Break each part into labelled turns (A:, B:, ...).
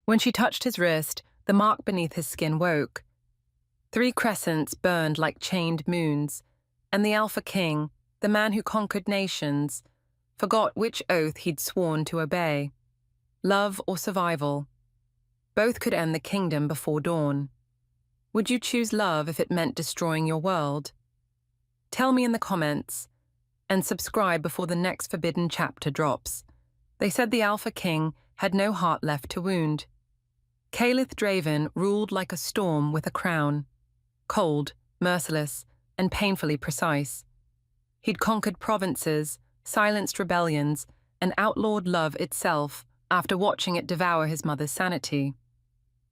A: When she touched his wrist, the mark beneath his skin woke. 3 crescents burned like chained moons, and the Alpha King, the man who conquered nations, forgot which oath he'd sworn to obey. Love or survival. Both could end the kingdom before dawn. Would you choose love if it meant destroying your world? Tell me in the comments, and subscribe before the next forbidden chapter drops. They said the Alpha King had no heart left to wound. Caliph Draven ruled like a storm with a crown, cold, merciless, and painfully precise. He'd conquered provinces, silenced rebellions, and outlawed love itself after watching it devour his mother's sanity.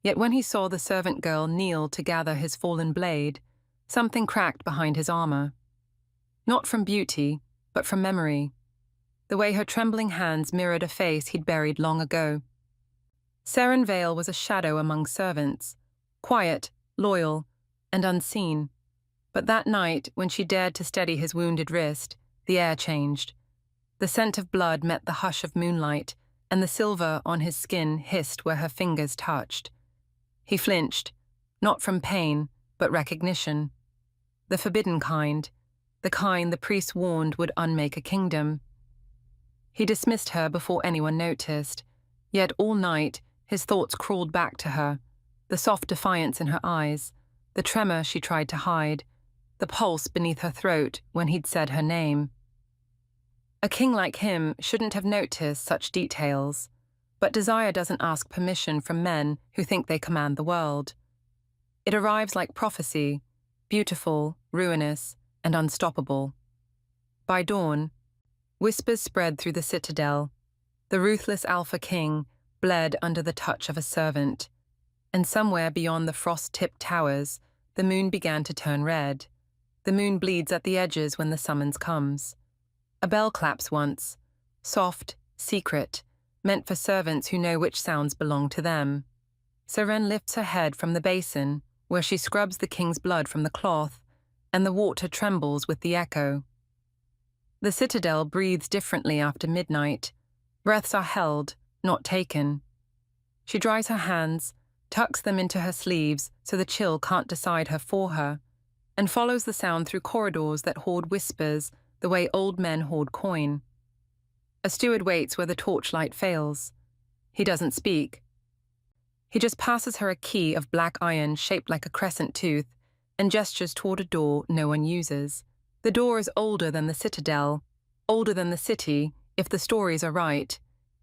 A: Yet when he saw the servant girl kneel to gather his fallen blade, something cracked behind his armor. Not from beauty, but from memory. The way her trembling hands mirrored a face he'd buried long ago. Seren Vale was a shadow among servants, quiet, loyal, and unseen. But that night, when she dared to steady his wounded wrist, the air changed. The scent of blood met the hush of moonlight, and the silver on his skin hissed where her fingers touched. He flinched, not from pain, but recognition. The forbidden kind, the kind the priest warned would unmake a kingdom. He dismissed her before anyone noticed, yet all night his thoughts crawled back to her, the soft defiance in her eyes, the tremor she tried to hide, the pulse beneath her throat when he'd said her name. A king like him shouldn't have noticed such details, but desire doesn't ask permission from men who think they command the world. It arrives like prophecy, beautiful, ruinous, and unstoppable. By dawn, whispers spread through the citadel. The ruthless Alpha King bled under the touch of a servant, and somewhere beyond the frost-tipped towers, the moon began to turn red. The moon bleeds at the edges when the summons comes. A bell claps once, soft, secret, meant for servants who know which sounds belong to them. Seren lifts her head from the basin, where she scrubs the king's blood from the cloth, and the water trembles with the echo. The citadel breathes differently after midnight. Breaths are held, not taken. She dries her hands, tucks them into her sleeves so the chill can't decide her for her, and follows the sound through corridors that hoard whispers the way old men hoard coin. A steward waits where the torchlight fails. He doesn't speak. He just passes her a key of black iron shaped like a crescent tooth and gestures toward a door no one uses. The door is older than the citadel, older than the city, if the stories are right.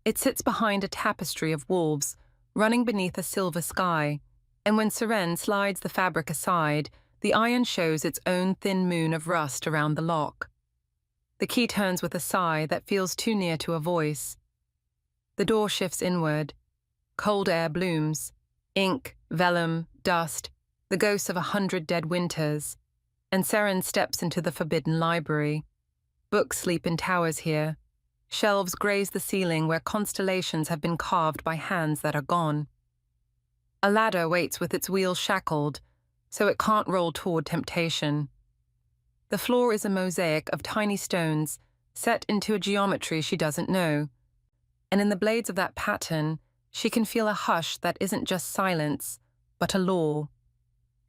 A: It sits behind a tapestry of wolves, running beneath a silver sky, and when Seren slides the fabric aside, the iron shows its own thin moon of rust around the lock. The key turns with a sigh that feels too near to a voice. The door shifts inward. Cold air blooms. Ink, vellum, dust, the ghosts of 100 dead winters. And Seren steps into the forbidden library. Books sleep in towers here. Shelves graze the ceiling where constellations have been carved by hands that are gone. A ladder waits with its wheels shackled, so it can't roll toward temptation. The floor is a mosaic of tiny stones set into a geometry she doesn't know, and in the blades of that pattern, she can feel a hush that isn't just silence, but a law.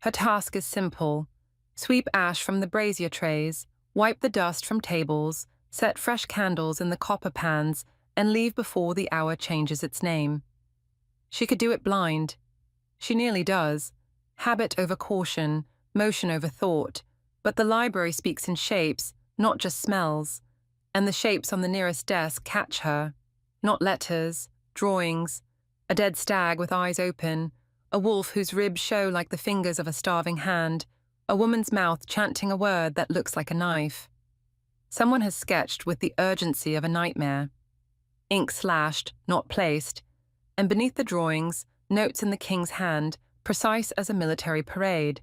A: Her task is simple. Sweep ash from the brazier trays, wipe the dust from tables, set fresh candles in the copper pans, and leave before the hour changes its name. She could do it blind. She nearly does. Habit over caution, motion over thought, but the library speaks in shapes, not just smells, and the shapes on the nearest desk catch her. Not letters, drawings, a dead stag with eyes open, a wolf whose ribs show like the fingers of a starving hand, a woman's mouth chanting a word that looks like a knife. Someone has sketched with the urgency of a nightmare. Ink slashed, not placed, and beneath the drawings, notes in the king's hand, precise as a military parade.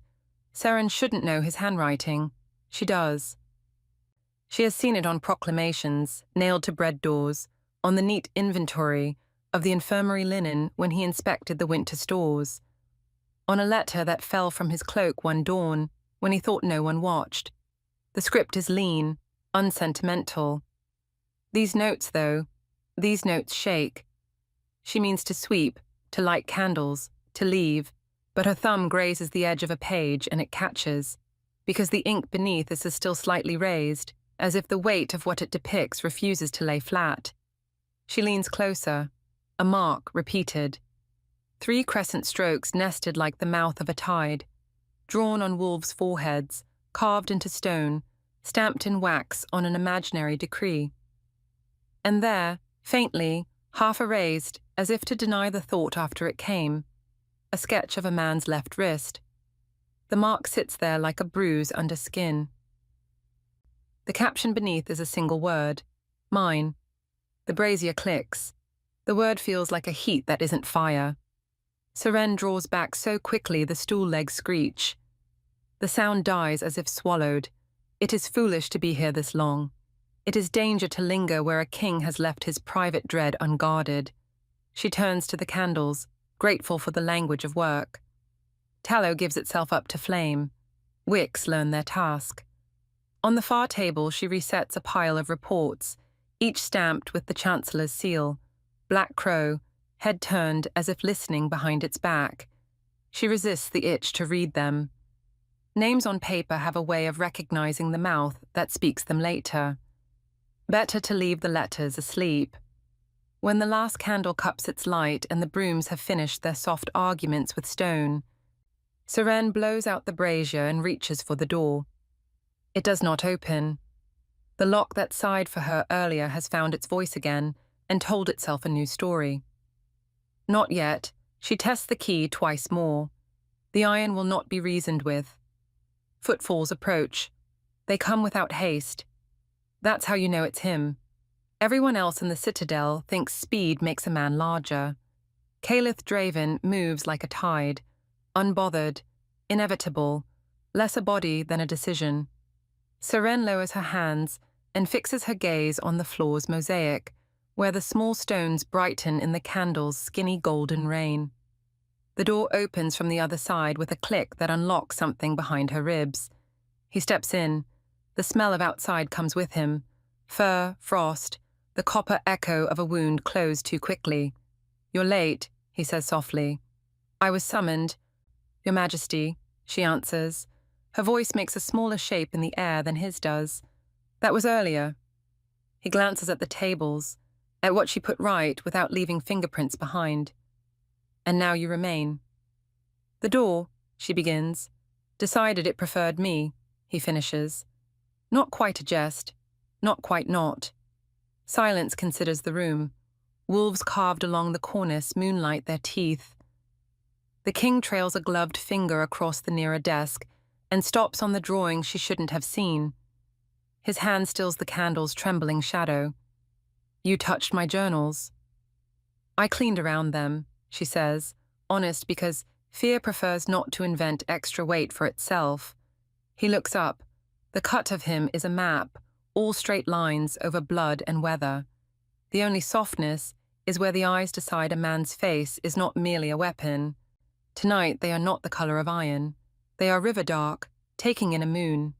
A: Seren shouldn't know his handwriting. She does. She has seen it on proclamations, nailed to bread doors, on the neat inventory of the infirmary linen when he inspected the winter stores, on a letter that fell from his cloak one dawn when he thought no one watched. The script is lean, unsentimental. These notes, though, these notes shake. She means to sweep, to light candles, to leave, but her thumb grazes the edge of a page and it catches, because the ink beneath is still slightly raised, as if the weight of what it depicts refuses to lay flat. She leans closer, a mark repeated. 3 crescent strokes nested like the mouth of a tide, drawn on wolves' foreheads, carved into stone, stamped in wax on an imaginary decree. And there, faintly, half erased, as if to deny the thought after it came, a sketch of a man's left wrist. The mark sits there like a bruise under skin. The caption beneath is a single word, mine. The brazier clicks. The word feels like a heat that isn't fire. Seren draws back so quickly the stool legs screech. The sound dies as if swallowed. It is foolish to be here this long. It is danger to linger where a king has left his private dread unguarded. She turns to the candles, grateful for the language of work. Tallow gives itself up to flame. Wicks learn their task. On the far table she resets a pile of reports, each stamped with the Chancellor's seal. Black crow, head turned as if listening behind its back. She resists the itch to read them. Names on paper have a way of recognizing the mouth that speaks them later. Better to leave the letters asleep. When the last candle cups its light and the brooms have finished their soft arguments with stone, Seren blows out the brazier and reaches for the door. It does not open. The lock that sighed for her earlier has found its voice again and told itself a new story. Not yet. She tests the key twice more. The iron will not be reasoned with. Footfalls approach. They come without haste. That's how you know it's him. Everyone else in the citadel thinks speed makes a man larger. Caliph Draven moves like a tide, unbothered, inevitable, less a body than a decision. Seren lowers her hands and fixes her gaze on the floor's mosaic, where the small stones brighten in the candle's skinny golden rain. The door opens from the other side with a click that unlocks something behind her ribs. He steps in. The smell of outside comes with him. Fur, frost, the copper echo of a wound closed too quickly. "You're late," he says softly. "I was summoned." "Your Majesty," she answers. Her voice makes a smaller shape in the air than his does. "That was earlier." He glances at the tables, at what she put right without leaving fingerprints behind. "And now you remain." "The door," she begins. "Decided it preferred me," he finishes. Not quite a jest, not quite not. Silence considers the room. Wolves carved along the cornice moonlight their teeth. The king trails a gloved finger across the nearer desk and stops on the drawing she shouldn't have seen. His hand stills the candle's trembling shadow. "You touched my journals." "I cleaned around them," she says, honest because fear prefers not to invent extra weight for itself. He looks up. The cut of him is a map, all straight lines over blood and weather. The only softness is where the eyes decide a man's face is not merely a weapon. Tonight they are not the color of iron. They are river dark, taking in a moon.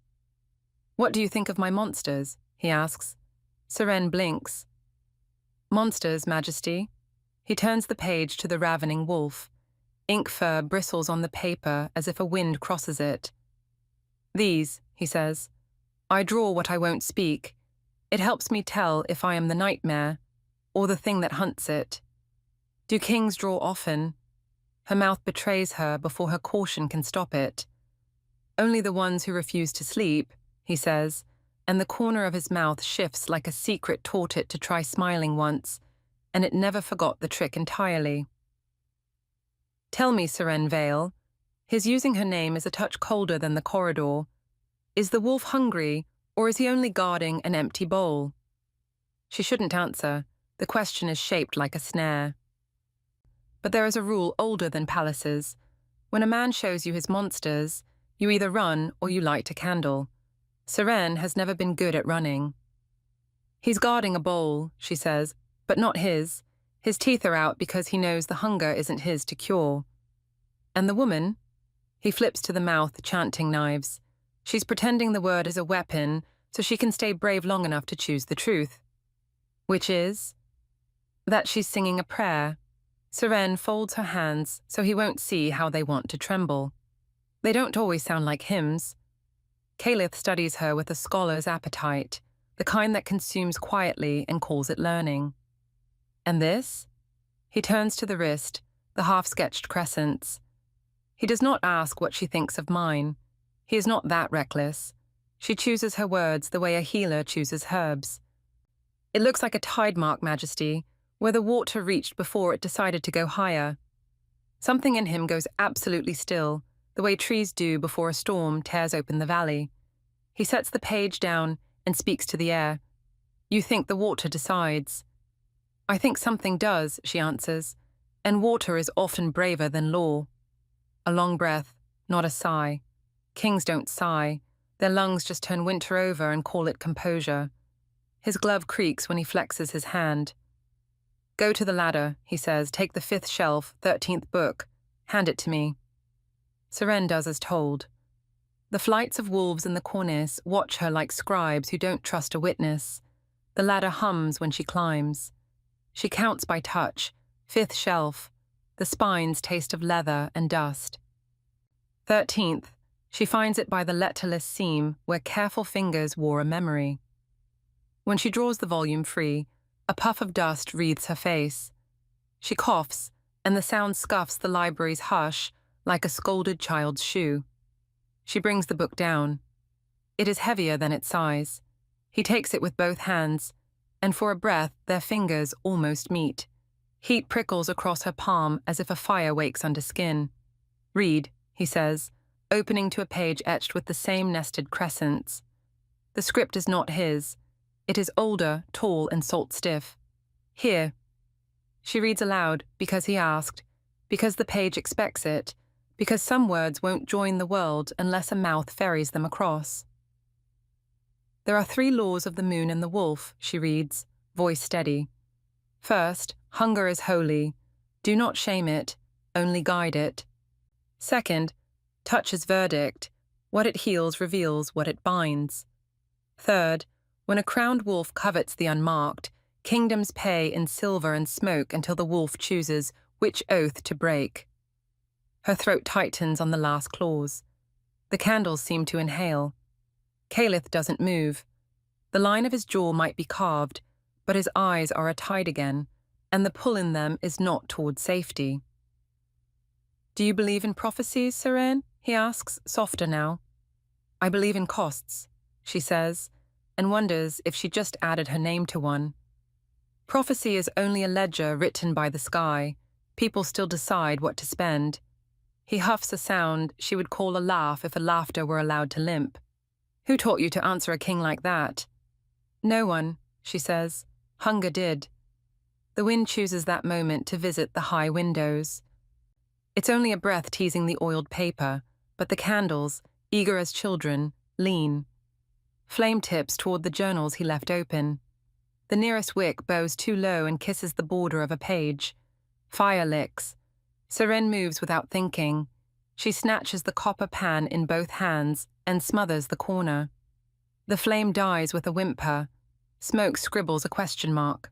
A: "What do you think of my monsters?" he asks. Seren blinks. "Monsters, Majesty." He turns the page to the ravening wolf. Ink fur bristles on the paper as if a wind crosses it. "These," he says. "I draw what I won't speak. It helps me tell if I am the nightmare, or the thing that hunts it. Do kings draw often?" Her mouth betrays her before her caution can stop it. "Only the ones who refuse to sleep," he says, and the corner of his mouth shifts like a secret taught it to try smiling once, and it never forgot the trick entirely. "Tell me, Seren Vale." His using her name is a touch colder than the corridor. "Is the wolf hungry, or is he only guarding an empty bowl?" She shouldn't answer. The question is shaped like a snare. But there is a rule older than palaces. When a man shows you his monsters, you either run or you light a candle. Seren has never been good at running. "He's guarding a bowl," she says, "but not his. His teeth are out because he knows the hunger isn't his to cure." "And the woman?" He flips to the mouth, chanting knives. She's pretending the word is a weapon so she can stay brave long enough to choose the truth. "Which is?" "That she's singing a prayer." Seren folds her hands so he won't see how they want to tremble. They don't always sound like hymns. Caliph studies her with a scholar's appetite, the kind that consumes quietly and calls it learning. And this? He turns to the wrist, the half-sketched crescents. He does not ask what she thinks of mine. He is not that reckless. She chooses her words the way a healer chooses herbs. It looks like a tide mark, Majesty, where the water reached before it decided to go higher. Something in him goes absolutely still, the way trees do before a storm tears open the valley. He sets the page down and speaks to the air. You think the water decides. I think something does, she answers, and water is often braver than law. A long breath, not a sigh. Kings don't sigh. Their lungs just turn winter over and call it composure. His glove creaks when he flexes his hand. Go to the ladder, he says, take the 5th shelf, 13th book. Hand it to me. Seren does as told. The flights of wolves in the cornice watch her like scribes who don't trust a witness. The ladder hums when she climbs. She counts by touch. 5th shelf. The spines taste of leather and dust. 13th. She finds it by the letterless seam where careful fingers wore a memory. When she draws the volume free, a puff of dust wreathes her face. She coughs, and the sound scuffs the library's hush like a scolded child's shoe. She brings the book down. It is heavier than its size. He takes it with both hands, and for a breath their fingers almost meet. Heat prickles across her palm as if a fire wakes under skin. Read, he says, opening to a page etched with the same nested crescents. The script is not his. It is older, tall, and salt-stiff. Here. She reads aloud because he asked, because the page expects it, because some words won't join the world unless a mouth ferries them across. There are 3 laws of the moon and the wolf, she reads, voice steady. First, hunger is holy. Do not shame it, only guide it. Second, touch is verdict. What it heals reveals what it binds. Third, when a crowned wolf covets the unmarked, kingdoms pay in silver and smoke until the wolf chooses which oath to break. Her throat tightens on the last clause. The candles seem to inhale. Caliph doesn't move. The line of his jaw might be carved, but his eyes are a tide again, and the pull in them is not toward safety. Do you believe in prophecies, Seren? He asks, softer now. I believe in costs, she says, and wonders if she just added her name to one. Prophecy is only a ledger written by the sky. People still decide what to spend. He huffs a sound she would call a laugh if a laughter were allowed to limp. Who taught you to answer a king like that? No one, she says. Hunger did. The wind chooses that moment to visit the high windows. It's only a breath teasing the oiled paper, but the candles, eager as children, lean. Flame tips toward the journals he left open. The nearest wick bows too low and kisses the border of a page. Fire licks. Seren moves without thinking. She snatches the copper pan in both hands and smothers the corner. The flame dies with a whimper. Smoke scribbles a question mark.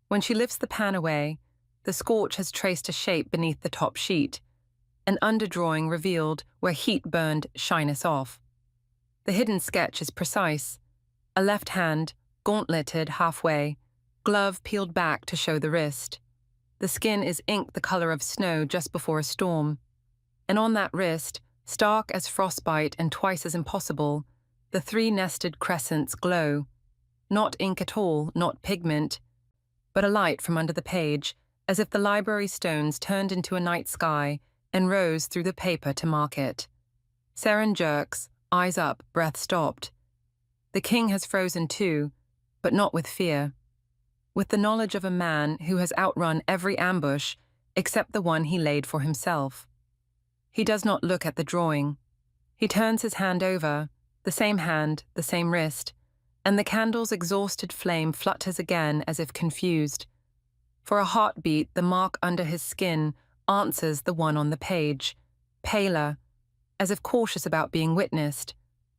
A: When she lifts the pan away, the scorch has traced a shape beneath the top sheet, an underdrawing revealed where heat burned shyness off. The hidden sketch is precise. A left hand, gauntleted halfway, glove peeled back to show the wrist. The skin is ink the color of snow just before a storm. And on that wrist, stark as frostbite and twice as impossible, the 3 nested crescents glow. Not ink at all, not pigment, but a light from under the page, as if the library stones turned into a night sky and rose through the paper to mark it. Seren jerks, eyes up, breath stopped. The king has frozen too, but not with fear. With the knowledge of a man who has outrun every ambush except the one he laid for himself. He does not look at the drawing. He turns his hand over, the same hand, the same wrist, and the candle's exhausted flame flutters again as if confused. For a heartbeat, the mark under his skin answers the one on the page, paler, as if cautious about being witnessed.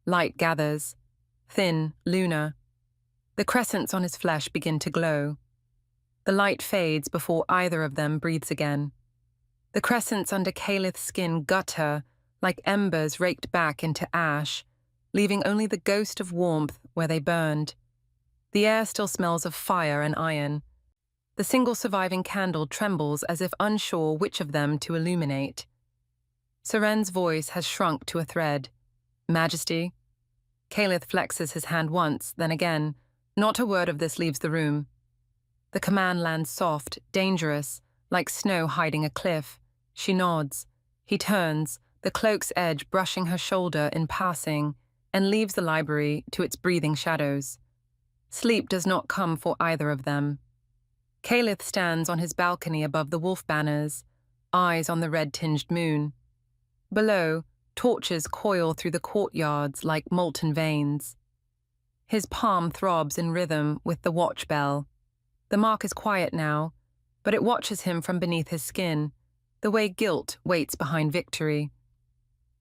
A: Light gathers, thin, lunar. The crescents on his flesh begin to glow. The light fades before either of them breathes again. The crescents under Calith's skin gut her like embers raked back into ash, leaving only the ghost of warmth where they burned. The air still smells of fire and iron. The single surviving candle trembles as if unsure which of them to illuminate. Seren's voice has shrunk to a thread. Majesty? Calith flexes his hand once, then again. Not a word of this leaves the room. The command lands soft, dangerous, like snow hiding a cliff. She nods. He turns, the cloak's edge brushing her shoulder in passing, and leaves the library to its breathing shadows. Sleep does not come for either of them. Calith stands on his balcony above the wolf banners, eyes on the red-tinged moon. Below, torches coil through the courtyards like molten veins. His palm throbs in rhythm with the watch bell. The mark is quiet now, but it watches him from beneath his skin, the way guilt waits behind victory.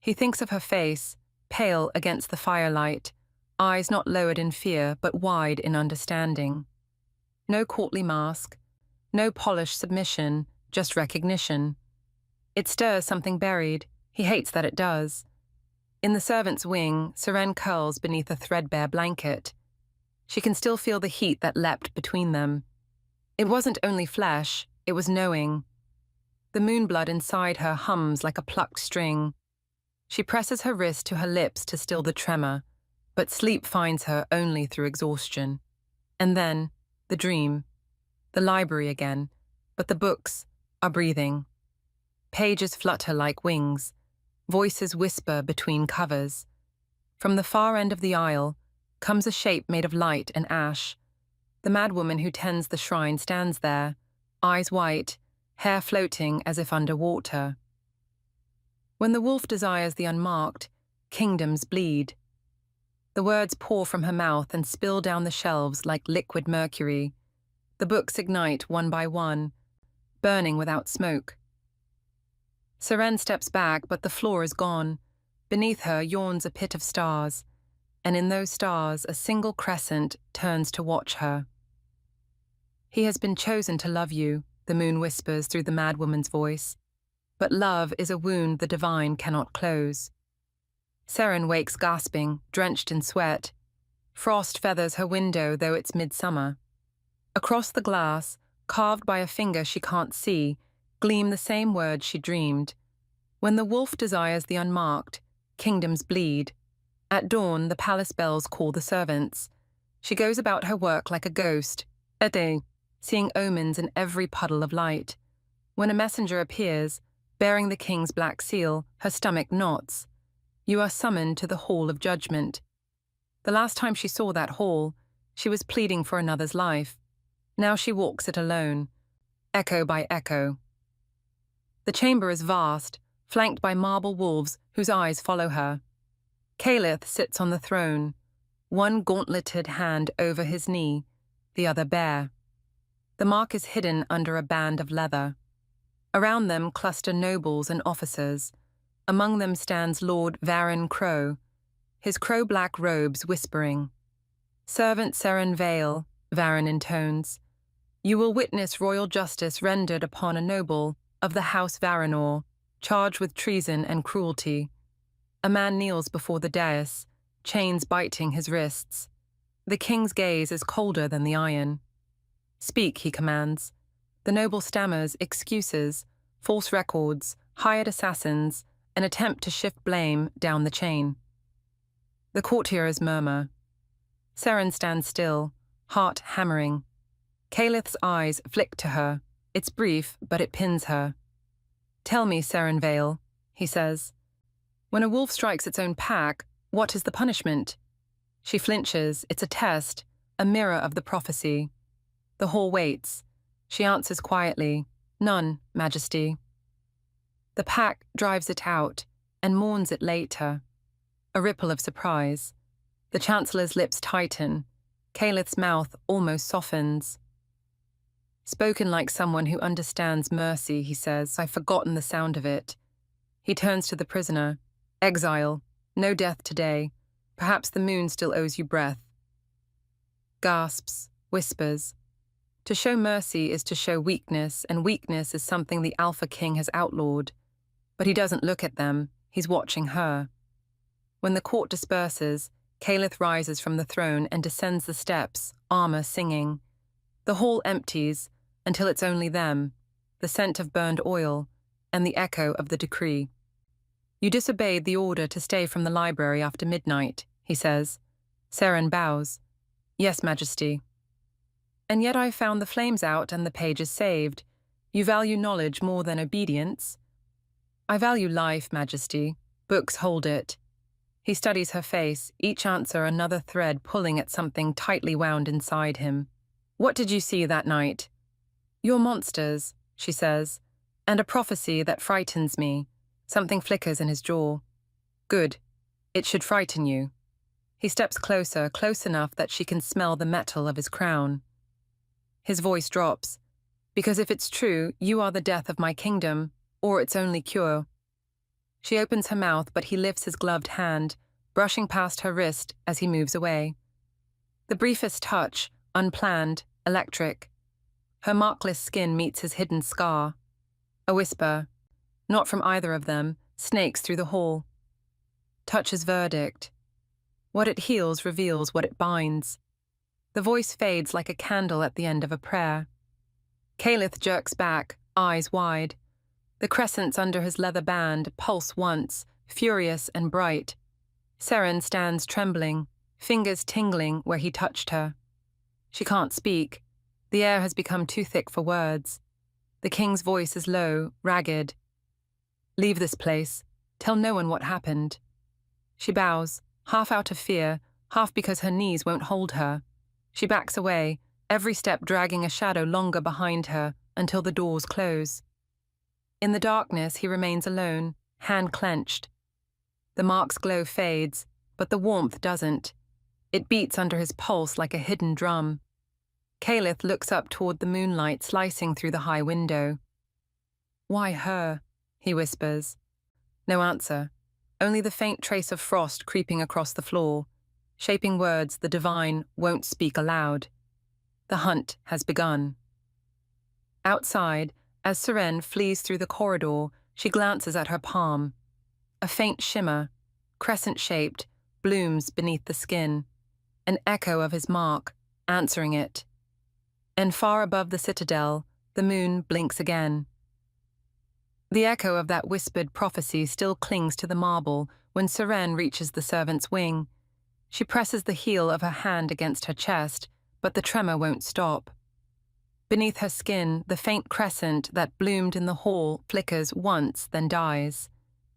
A: He thinks of her face, pale against the firelight, eyes not lowered in fear but wide in understanding. No courtly mask, no polished submission, just recognition. It stirs something buried. He hates that it does. In the servant's wing, Seren curls beneath a threadbare blanket. She can still feel the heat that leapt between them. It wasn't only flesh, it was knowing. The moonblood inside her hums like a plucked string. She presses her wrist to her lips to still the tremor, but sleep finds her only through exhaustion. And then, the dream. The library again, but the books are breathing. Pages flutter like wings. Voices whisper between covers. From the far end of the aisle comes a shape made of light and ash. The madwoman who tends the shrine stands there, eyes white, hair floating as if under water. When the wolf desires the unmarked, kingdoms bleed. The words pour from her mouth and spill down the shelves like liquid mercury. The books ignite one by one, burning without smoke. Seren steps back, but the floor is gone. Beneath her yawns a pit of stars, and in those stars a single crescent turns to watch her. He has been chosen to love you, the moon whispers through the madwoman's voice. But love is a wound the divine cannot close. Seren wakes gasping, drenched in sweat. Frost feathers her window, though it's midsummer. Across the glass, carved by a finger she can't see, gleam the same words she dreamed. When the wolf desires the unmarked, kingdoms bleed. At dawn, the palace bells call the servants. She goes about her work like a ghost, a day, seeing omens in every puddle of light. When a messenger appears, bearing the king's black seal, her stomach knots. You are summoned to the hall of judgment. The last time she saw that hall, she was pleading for another's life. Now she walks it alone, echo by echo. The chamber is vast, flanked by marble wolves whose eyes follow her. Calith sits on the throne, one gauntleted hand over his knee, the other bare. The mark is hidden under a band of leather. Around them cluster nobles and officers. Among them stands Lord Varin Crow, his crow-black robes whispering. Servant Seren Vale, Varin intones. You will witness royal justice rendered upon a noble of the House Varanor, charged with treason and cruelty. A man kneels before the dais, chains biting his wrists. The king's gaze is colder than the iron. Speak, he commands. The noble stammers excuses, false records, hired assassins, an attempt to shift blame down the chain. The courtiers murmur. Seren stands still, heart hammering. Calith's eyes flick to her. It's brief, but it pins her. Tell me, Seren Vale, he says. When a wolf strikes its own pack, what is the punishment? She flinches. It's a test, a mirror of the prophecy. The hall waits. She answers quietly, None, Majesty. The pack drives it out and mourns it later. A ripple of surprise. The Chancellor's lips tighten. Calith's mouth almost softens. Spoken like someone who understands mercy, he says, I've forgotten the sound of it. He turns to the prisoner. Exile. No death today. Perhaps the moon still owes you breath. Gasps, whispers. To show mercy is to show weakness, and weakness is something the Alpha King has outlawed. But he doesn't look at them, he's watching her. When the court disperses, Caliph rises from the throne and descends the steps, armor singing. The hall empties until it's only them, the scent of burned oil, and the echo of the decree. You disobeyed the order to stay from the library after midnight, he says. Seren bows. Yes, Majesty. And yet I found the flames out and the pages saved. You value knowledge more than obedience. I value life, Majesty. Books hold it. He studies her face, each answer another thread pulling at something tightly wound inside him. What did you see that night? Your monsters, she says, and a prophecy that frightens me. Something flickers in his jaw. Good. It should frighten you. He steps closer, close enough that she can smell the metal of his crown. His voice drops. Because if it's true, you are the death of my kingdom, or its only cure. She opens her mouth, but he lifts his gloved hand, brushing past her wrist as he moves away. The briefest touch, unplanned, electric. Her markless skin meets his hidden scar. A whisper, not from either of them, snakes through the hall. Touch's verdict. What it heals reveals what it binds. The voice fades like a candle at the end of a prayer. Caliph jerks back, eyes wide. The crescents under his leather band pulse once, furious and bright. Seren stands trembling, fingers tingling where he touched her. She can't speak. The air has become too thick for words. The king's voice is low, ragged. Leave this place. Tell no one what happened. She bows, half out of fear, half because her knees won't hold her. She backs away, every step dragging a shadow longer behind her until the doors close. In the darkness, he remains alone, hand clenched. The mark's glow fades, but the warmth doesn't. It beats under his pulse like a hidden drum. Caliph looks up toward the moonlight slicing through the high window. Why her? He whispers. No answer, only the faint trace of frost creeping across the floor, shaping words the divine won't speak aloud. The hunt has begun. Outside, as Seren flees through the corridor, she glances at her palm. A faint shimmer, crescent-shaped, blooms beneath the skin. An echo of his mark, answering it. And far above the citadel, the moon blinks again. The echo of that whispered prophecy still clings to the marble when Seren reaches the servant's wing. She presses the heel of her hand against her chest, but the tremor won't stop. Beneath her skin, the faint crescent that bloomed in the hall flickers once, then dies.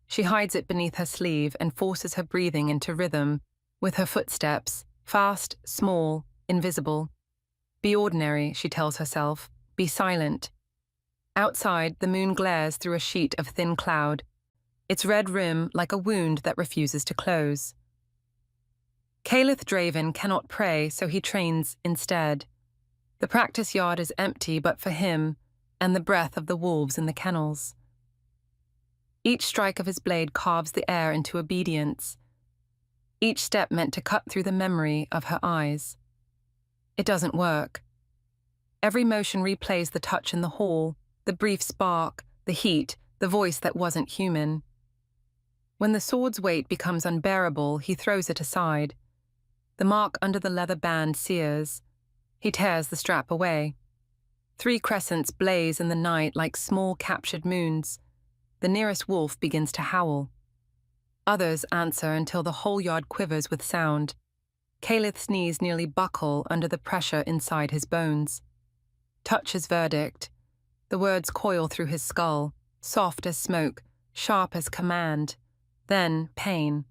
A: She hides it beneath her sleeve and forces her breathing into rhythm, with her footsteps, fast, small, invisible. Be ordinary, she tells herself. Be silent. Outside, the moon glares through a sheet of thin cloud, its red rim like a wound that refuses to close. Caliph Draven cannot pray, so he trains instead. The practice yard is empty but for him and the breath of the wolves in the kennels. Each strike of his blade carves the air into obedience, each step meant to cut through the memory of her eyes. It doesn't work. Every motion replays the touch in the hall, the brief spark, the heat, the voice that wasn't human. When the sword's weight becomes unbearable, he throws it aside. The mark under the leather band sears. He tears the strap away. 3 crescents blaze in the night like small captured moons. The nearest wolf begins to howl. Others answer until the whole yard quivers with sound. Calith's knees nearly buckle under the pressure inside his bones. Touch his verdict. The words coil through his skull, soft as smoke, sharp as command. Then pain.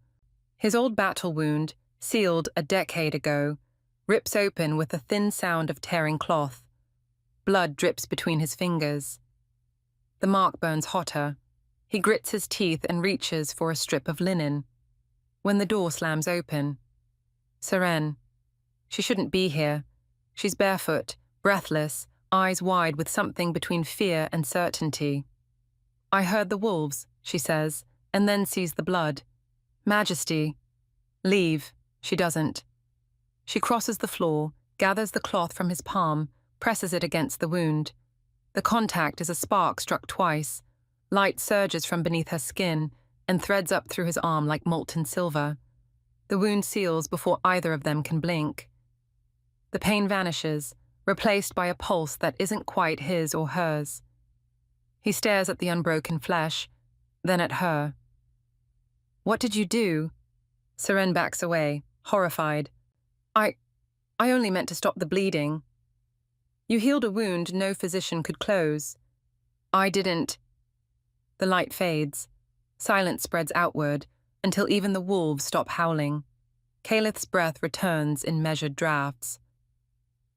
A: His old battle wound, sealed a decade ago, rips open with a thin sound of tearing cloth. Blood drips between his fingers. The mark burns hotter. He grits his teeth and reaches for a strip of linen. When the door slams open. Seren. She shouldn't be here. She's barefoot, breathless, eyes wide with something between fear and certainty. I heard the wolves, she says, and then sees the blood. Majesty. Leave. She doesn't. She crosses the floor, gathers the cloth from his palm, presses it against the wound. The contact is a spark struck twice. Light surges from beneath her skin and threads up through his arm like molten silver. The wound seals before either of them can blink. The pain vanishes, replaced by a pulse that isn't quite his or hers. He stares at the unbroken flesh, then at her. "What did you do?" Seren backs away, horrified. I only meant to stop the bleeding." "You healed a wound no physician could close." "I didn't." The light fades. Silence spreads outward until even the wolves stop howling. Calith's breath returns in measured drafts.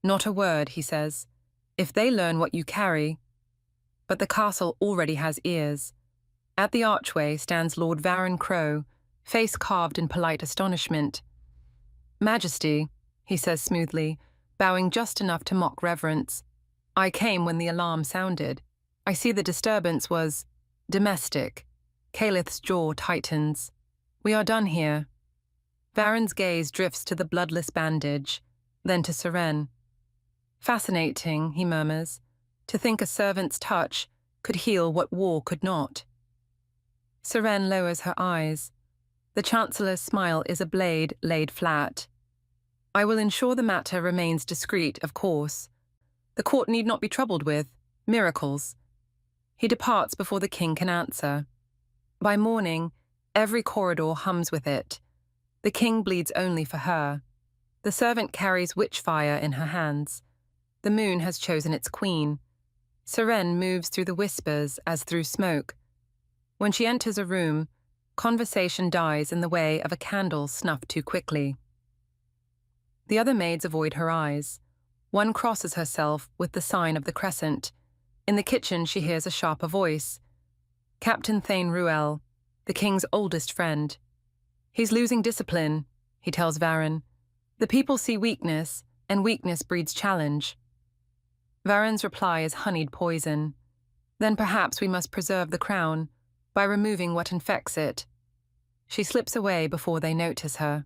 A: "Not a word," he says. "If they learn what you carry—" But the castle already has ears. At the archway stands Lord Varon Crow, face carved in polite astonishment. "Majesty," he says smoothly, bowing just enough to mock reverence. "I came when the alarm sounded. I see the disturbance was domestic." Calith's jaw tightens. "We are done here." Varon's gaze drifts to the bloodless bandage, then to Seren. "Fascinating," he murmurs, "to think a servant's touch could heal what war could not." Seren lowers her eyes. The Chancellor's smile is a blade laid flat. "I will ensure the matter remains discreet, of course. The court need not be troubled with miracles." He departs before the king can answer. By morning, every corridor hums with it. The king bleeds only for her. The servant carries witchfire in her hands. The moon has chosen its queen. Seren moves through the whispers as through smoke. When she enters a room, conversation dies in the way of a candle snuffed too quickly. The other maids avoid her eyes. One crosses herself with the sign of the crescent. In the kitchen she hears a sharper voice. Captain Thane Ruel, the king's oldest friend. "He's losing discipline," he tells Varon. "The people see weakness, and weakness breeds challenge." Varon's reply is honeyed poison. "Then perhaps we must preserve the crown by removing what infects it." She slips away before they notice her.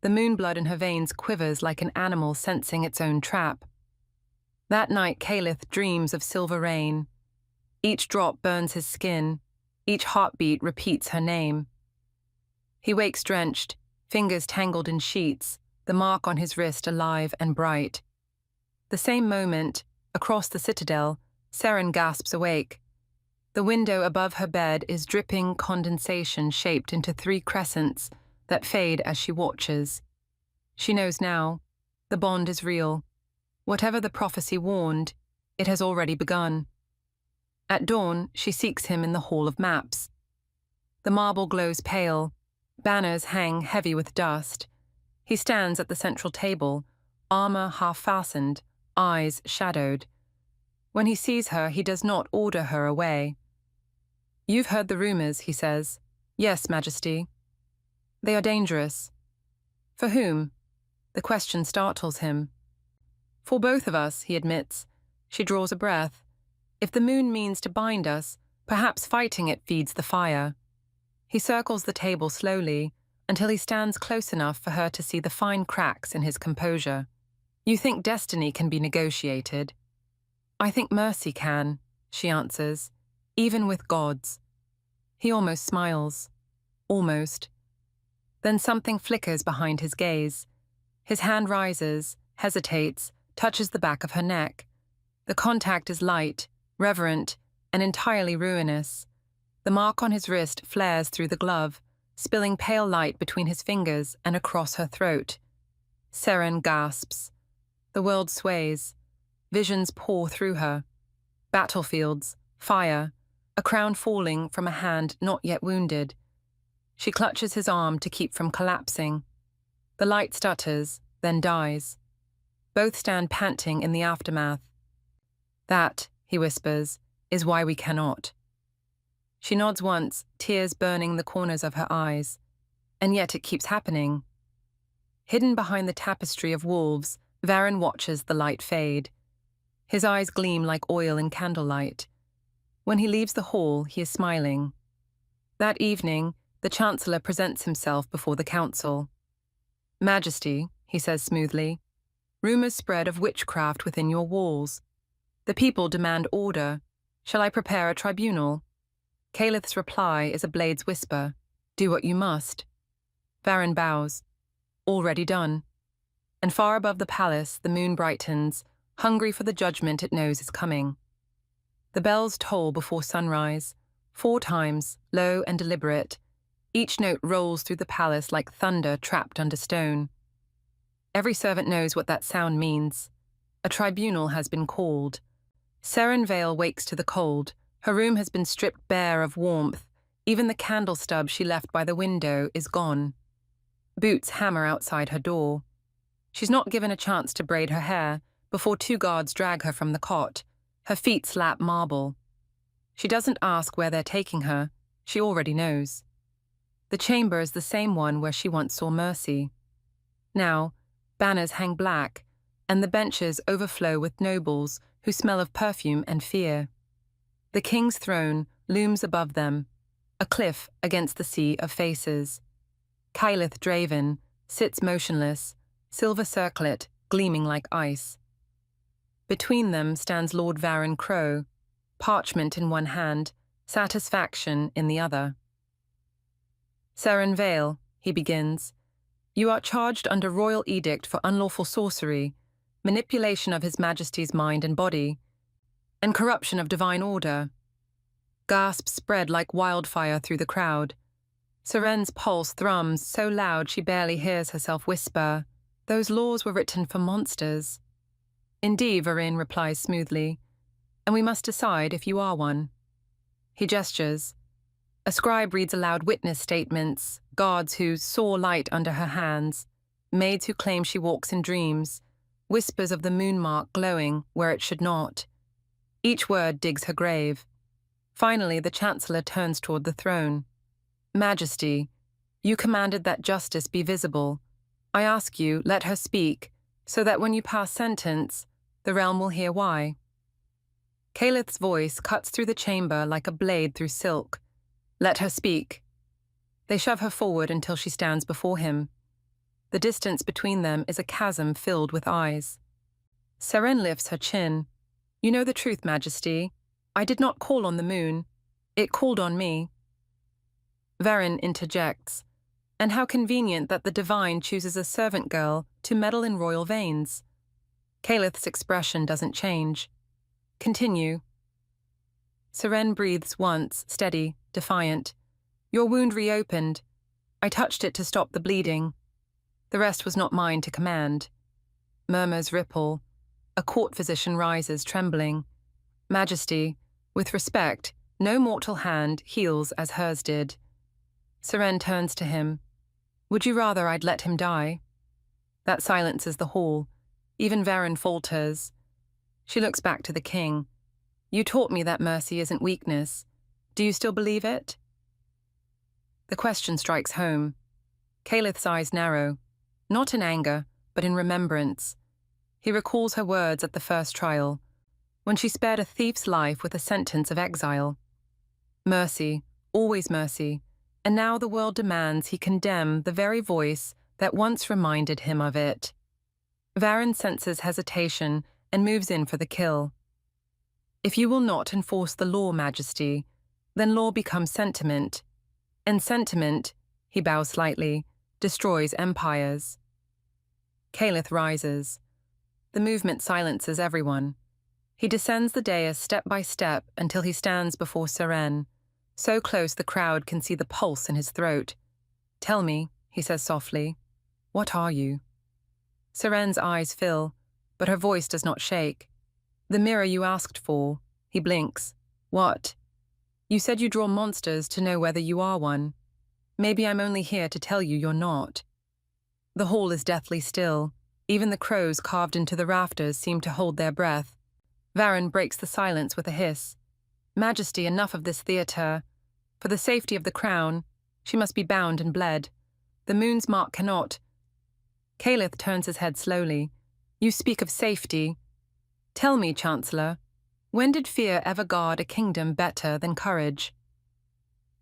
A: The moonblood in her veins quivers like an animal sensing its own trap. That night Calith dreams of silver rain. Each drop burns his skin. Each heartbeat repeats her name. He wakes drenched, fingers tangled in sheets, the mark on his wrist alive and bright. The same moment, across the citadel, Seren gasps awake. The window above her bed is dripping condensation shaped into 3 crescents that fade as she watches. She knows now. The bond is real. Whatever the prophecy warned, it has already begun. At dawn, she seeks him in the Hall of Maps. The marble glows pale. Banners hang heavy with dust. He stands at the central table, armor half-fastened, eyes shadowed. When he sees her, he does not order her away. "You've heard the rumors," he says. "Yes, Majesty." "They are dangerous." "For whom?" The question startles him. "For both of us," he admits. She draws a breath. "If the moon means to bind us, perhaps fighting it feeds the fire." He circles the table slowly until he stands close enough for her to see the fine cracks in his composure. "You think destiny can be negotiated?" "I think mercy can," she answers, "even with gods." He almost smiles. Almost. Then something flickers behind his gaze. His hand rises, hesitates, touches the back of her neck. The contact is light, reverent, and entirely ruinous. The mark on his wrist flares through the glove, spilling pale light between his fingers and across her throat. Seren gasps. The world sways. Visions pour through her. Battlefields, fire, a crown falling from a hand not yet wounded. She clutches his arm to keep from collapsing. The light stutters, then dies. Both stand panting in the aftermath. "That," he whispers, "is why we cannot." She nods once, tears burning the corners of her eyes. And yet it keeps happening. Hidden behind the tapestry of wolves, Varon watches the light fade. His eyes gleam like oil in candlelight. When he leaves the hall, he is smiling. That evening, the Chancellor presents himself before the council. "Majesty," he says smoothly, Rumors spread of witchcraft within your walls. The people demand order. Shall I prepare a tribunal? Calith's reply is a blade's whisper. Do what you must. Varen bows. Already done. And far above the palace, the moon brightens, hungry for the judgment it knows is coming. The bells toll before sunrise, 4 times, low and deliberate. Each note rolls through the palace like thunder trapped under stone. Every servant knows what that sound means. A tribunal has been called. Seren Vale wakes to the cold. Her room has been stripped bare of warmth. Even the candle stub she left by the window is gone. Boots hammer outside her door. She's not given a chance to braid her hair before 2 guards drag her from the cot. Her feet slap marble. She doesn't ask where they're taking her. She already knows. The chamber is the same one where she once saw Mercy. Now, banners hang black, and the benches overflow with nobles who smell of perfume and fear. The king's throne looms above them, a cliff against the sea of faces. Kylith Draven sits motionless, silver circlet gleaming like ice. Between them stands Lord Varen Crow, parchment in one hand, satisfaction in the other. Seren Vale, he begins, you are charged under royal edict for unlawful sorcery, manipulation of His Majesty's mind and body, and corruption of divine order. Gasps spread like wildfire through the crowd. Seren's pulse thrums so loud she barely hears herself whisper, "Those laws were written for monsters." Indeed, Varen replies smoothly, "And we must decide if you are one." He gestures. A scribe reads aloud witness statements, guards who saw light under her hands, maids who claim she walks in dreams, whispers of the moon mark glowing where it should not. Each word digs her grave. Finally, the Chancellor turns toward the throne. "Majesty, you commanded that justice be visible. I ask you, let her speak, so that when you pass sentence, the realm will hear why." Calith's voice cuts through the chamber like a blade through silk. "Let her speak." They shove her forward until she stands before him. The distance between them is a chasm filled with eyes. Seren lifts her chin. "You know the truth, Majesty. I did not call on the moon. It called on me." Varen interjects. "And how convenient that the divine chooses a servant girl to meddle in royal veins." Calith's expression doesn't change. "Continue." Seren breathes once, steady, defiant. "Your wound reopened. I touched it to stop the bleeding. The rest was not mine to command." Murmurs ripple. A court physician rises, trembling. "Majesty, with respect, no mortal hand heals as hers did." Seren turns to him. "Would you rather I'd let him die?" That silences the hall. Even Varen falters. She looks back to the king. "You taught me that mercy isn't weakness. Do you still believe it?" The question strikes home. Calith's eyes narrow, not in anger, but in remembrance. He recalls her words at the first trial, when she spared a thief's life with a sentence of exile. Mercy, always mercy, and now the world demands he condemn the very voice that once reminded him of it. Varen senses hesitation and moves in for the kill. "If you will not enforce the law, Majesty, then law becomes sentiment. And sentiment," he bows slightly, "destroys empires." Calith rises. The movement silences everyone. He descends the dais step by step until he stands before Seren, so close the crowd can see the pulse in his throat. "Tell me," he says softly, "what are you?" Seren's eyes fill, but her voice does not shake. "The mirror you asked for." He blinks. "What?" "You said you draw monsters to know whether you are one. Maybe I'm only here to tell you you're not." The hall is deathly still. Even the crows carved into the rafters seem to hold their breath. Varen breaks the silence with a hiss. "Majesty, enough of this theatre. For the safety of the crown, she must be bound and bled. The moon's mark cannot—" Calith turns his head slowly. "You speak of safety. Tell me, Chancellor, when did fear ever guard a kingdom better than courage?"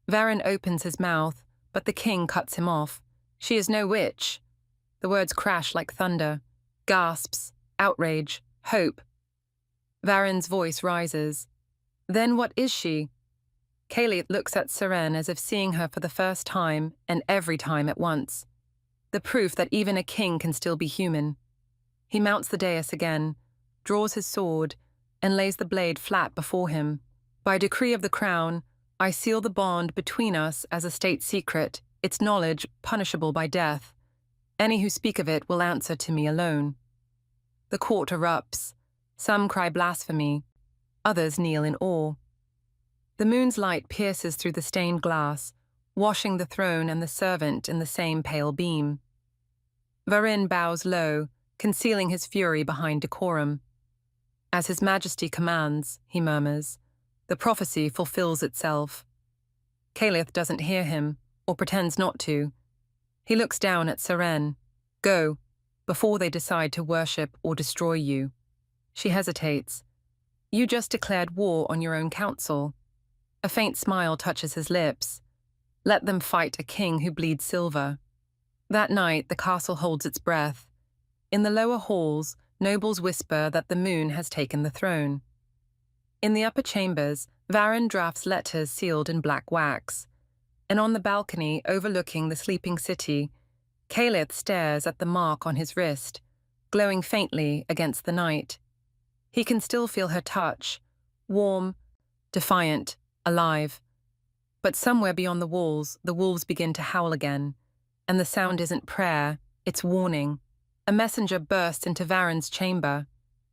A: Varen opens his mouth, but the king cuts him off. "She is no witch." The words crash like thunder. Gasps, outrage, hope. Varen's voice rises. Then what is she? Calith looks at Seren as if seeing her for the first time and every time at once. The proof that even a king can still be human. He mounts the dais again, draws his sword, and lays the blade flat before him. By decree of the crown, I seal the bond between us as a state secret, its knowledge punishable by death. Any who speak of it will answer to me alone. The court erupts. Some cry blasphemy. Others kneel in awe. The moon's light pierces through the stained glass, washing the throne and the servant in the same pale beam. Varen bows low, concealing his fury behind decorum. As His Majesty commands, he murmurs, the prophecy fulfills itself. Calith doesn't hear him, or pretends not to. He looks down at Seren. Go, before they decide to worship or destroy you. She hesitates. You just declared war on your own council. A faint smile touches his lips. Let them fight a king who bleeds silver. That night, the castle holds its breath. In the lower halls, nobles whisper that the moon has taken the throne. In the upper chambers, Varen drafts letters sealed in black wax. And on the balcony overlooking the sleeping city, Calith stares at the mark on his wrist, glowing faintly against the night. He can still feel her touch, warm, defiant, alive. But somewhere beyond the walls, the wolves begin to howl again, and the sound isn't prayer, it's warning. A messenger bursts into Varen's chamber.